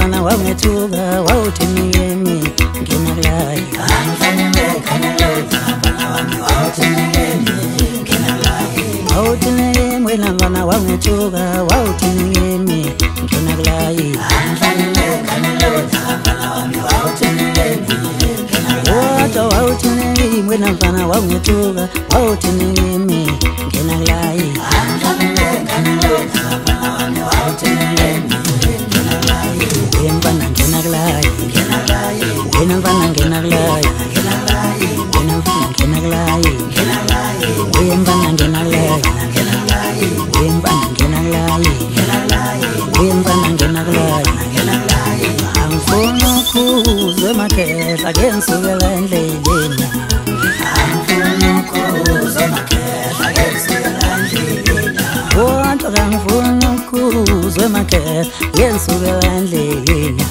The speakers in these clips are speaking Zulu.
mfana wangethuka wawuthini yemi ngena kulayi wawuthini yemi wena mfana wangethuka wawuthini yemi ngena kulayi wodwa wawuthini yemi wena mfana wangethuka wawuthini yemi ngena kulayi Mfana ngena kulayi wena mfana ngena kulayi wena mfana ngena kulayi wena mfana ngena kulayi wena mfana ngena kulayi wena mfana ngena kulayi angifuni ukuzwa emakhehla ake ngisukela endleleni angifuni ukuzwa emakhehla ake ngisukela endleleni kodwa angifuni ukuzwa emakhehla ngisukela endleleni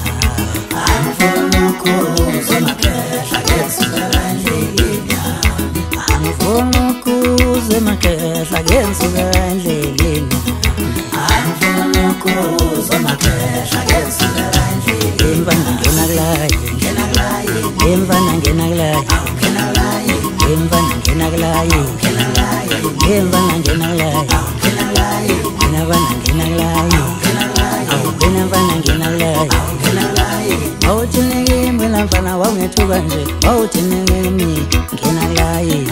angifuni ukuzwa emakhehla ngisukela endleleni angifuni ukuzwa emakhehla ngisukela endleleni angifuni ukuzwa emakhehla ngisukela endleleni mfana ngena kulayi mfana ngena kulayi mfana ngena kulayi mfana ngena kulayi mfana wangethuka nje wawuthini yemi ngena kulayi